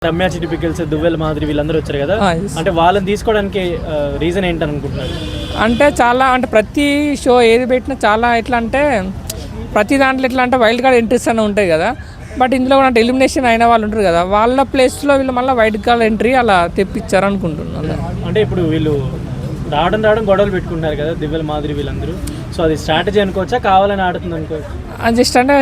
రమ్య చిట్టి పికిల్స్, దువ్వెల మాదిరి వీళ్ళందరూ వచ్చారు కదా, అంటే వాళ్ళని తీసుకోవడానికి రీజన్ ఏంటని అనుకుంటున్నారు? అంటే చాలా అంటే ప్రతి షో ఏది పెట్టినా చాలా ఎట్లా అంటే ప్రతి దాంట్లో ఎట్లా అంటే వైల్డ్ కార్డ్ ఎంట్రీస్ అని ఉంటాయి కదా. బట్ ఇందులో కూడా అంటే ఎలిమినేషన్ అయిన వాళ్ళు ఉంటారు కదా, వాళ్ళ ప్లేస్లో వీళ్ళు మళ్ళీ వైల్డ్ కార్డ్ ఎంట్రీ అలా తెప్పించారు అనుకుంటున్నాను. అంటే ఇప్పుడు వీళ్ళు రావడం గొడవలు పెట్టుకుంటున్నారు కదా దివ్వెల మాదిరి వీళ్ళందరూ, సో అది స్ట్రాటజీ అనుకోవచ్చా, కావాలని ఆడుతుంది అనుకోవచ్చు? జస్ట్ అంటే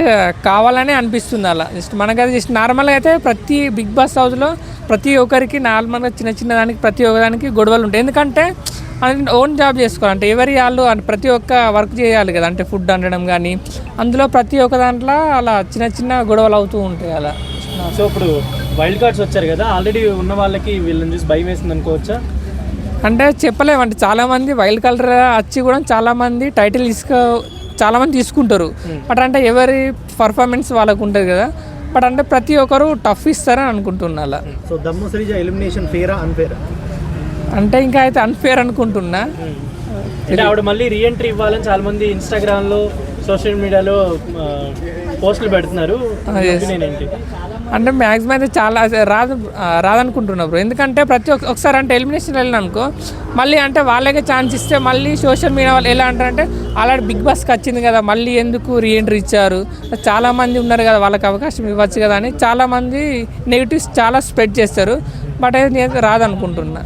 కావాలనే అనిపిస్తుంది అలా. జస్ట్ మనకైతే జస్ట్ నార్మల్గా అయితే ప్రతి బిగ్ బాస్ హౌస్లో ప్రతి ఒక్కరికి నార్మల్గా చిన్న దానికి ప్రతి ఒక్కదానికి గొడవలు ఉంటాయి. ఎందుకంటే ఓన్ జాబ్ చేసుకోవాలంటే ఎవరి వాళ్ళు ప్రతి ఒక్క వర్క్ చేయాలి కదా, అంటే ఫుడ్ వండడం కానీ అందులో ప్రతి ఒక్క దాంట్లో అలా చిన్న గొడవలు అవుతూ ఉంటాయి అలా. సో ఇప్పుడు వైల్డ్ కార్డ్స్ వచ్చారు కదా, ఆల్రెడీ ఉన్న వాళ్ళకి వీళ్ళని చూసి భయం వేస్తుంది అనుకోవచ్చా? అంటే చెప్పలేము, అంటే చాలామంది వైల్డ్ కలర్ వచ్చి కూడా చాలామంది టైటిల్ చాలామంది తీసుకుంటారు. బట్ అంటే ఎవరి పర్ఫార్మెన్స్ వాళ్ళకు ఉంటుంది కదా. బట్ అంటే ప్రతి ఒక్కరు టఫ్ ఇస్తారని అనుకుంటున్నా అలా. సో దమ్ము శ్రీజ ఎలిమినేషన్ ఫేరా అన్ఫేరా? అంటే ఇంకా అయితే అన్ఫేర్ అనుకుంటున్నా. అంటే ఆవిడ మళ్ళీ రీఎంట్రీ ఇవ్వాలని చాలా మంది ఇన్స్టాగ్రామ్లో సోషల్ మీడియాలో పోస్టులు పెడుతున్నారు. అంటే మ్యాక్సిమం అయితే చాలా రాదనుకుంటున్నారు. ఎందుకంటే ప్రతి ఒకసారి అంటే ఎలిమినేషన్ వెళ్ళిన అనుకో మళ్ళీ అంటే వాళ్ళకే ఛాన్స్ ఇస్తే మళ్ళీ సోషల్ మీడియా వాళ్ళు ఎలా అంటారంటే ఆల్రెడీ బిగ్ బాస్కి వచ్చింది కదా మళ్ళీ ఎందుకు రీఎంట్రీ ఇచ్చారు, చాలామంది ఉన్నారు కదా వాళ్ళకి అవకాశం ఇవ్వచ్చు కదా అని చాలామంది నెగిటివ్స్ చాలా స్ప్రెడ్ చేస్తారు. బట్ అయితే నేను రాదనుకుంటున్నా.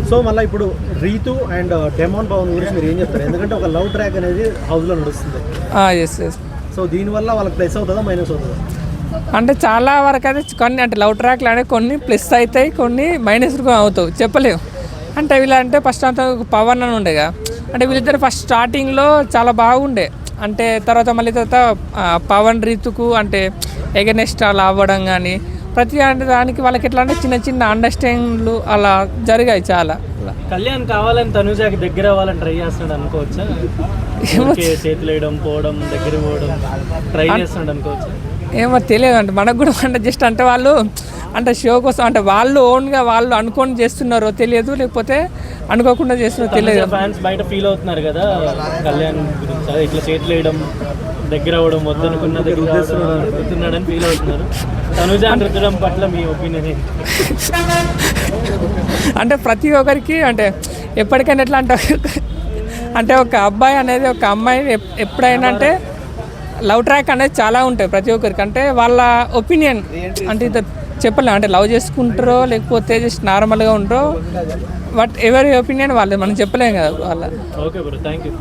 సో మళ్ళీ ఇప్పుడు రీతు అండ్ డెమాన్ పవన్ గురించి మీరు ఏం చెప్తారు? ఎందుకంటే ఒక లవ్ ట్రాక్ అనేది హౌస్లో నడుస్తుంది. ఎస్. సో దీనివల్ల వాళ్ళకి ప్లస్ అవుతుందా మైనస్ అవుతుందా? అంటే చాలా వరకు అయితే కొన్ని అంటే లవ్ ట్రాక్లు అనేవి కొన్ని ప్లస్ అవుతాయి, కొన్ని మైనస్ కూడా అవుతాయి, చెప్పలేము. అంటే వీళ్ళ అంటే ఫస్ట్ అంతా పవన్ అని ఉండేగా, అంటే వీళ్ళిద్దరు ఫస్ట్ స్టార్టింగ్లో చాలా బాగుండే. అంటే తర్వాత మళ్ళీ తర్వాత పవన్ రీతుకు అంటే ఎగనెస్ట్ అలా అవ్వడం కానీ ప్రతి అంటే దానికి వాళ్ళకి ఎట్లా అంటే చిన్న అండర్స్టాండింగ్లు అలా జరిగాయి చాలా. కళ్యాణ్ కావాలని తనుజాకి దగ్గర అవ్వాలని ట్రై చేస్తున్నాడు అనుకోవచ్చా? చేతులు వేయడం, పోవడం, దగ్గర పోవడం ట్రై చేస్తున్నాడు అనుకోవచ్చా? ఏమో తెలియదు. అంటే మనకు కూడా అంటే జస్ట్ అంటే వాళ్ళు అంటే షో కోసం అంటే వాళ్ళు ఓన్గా వాళ్ళు అనుకొని చేస్తున్నారో తెలియదు, లేకపోతే అనుకోకుండా చేస్తున్నారో తెలియదు. ఫ్యాన్స్ బయట ఫీల్ అవుతున్నారు కదా కళ్యాణ్ గురించి, ఇట్లా చేతులు వేయడం, దగ్గర అవ్వడం వద్దనుకున్న దగ్గర రుద్దుతున్నాడని ఫీల్ అవుతున్నారు. తనుజ రుద్దడం పట్ల మీ ఒపీనియన్ ఏంటి? అంటే ప్రతి ఒక్కరికి అంటే ఎప్పటికైనా ఎట్లా అంటే ఒక అబ్బాయి అనేది ఒక అమ్మాయి ఎప్పుడైనా అంటే లవ్ ట్రాక్ అనేది చాలా ఉంటాయి ప్రతి ఒక్కరికి. అంటే వాళ్ళ ఒపీనియన్ అంటే ఇది చెప్పలేము, అంటే లవ్ చేసుకుంటారో లేకపోతే జస్ట్ నార్మల్గా ఉంటారో, బట్ ఎవరి ఒపీనియన్ వాళ్ళు మనం చెప్పలేము కదా వాళ్ళ. Okay bro, thank you.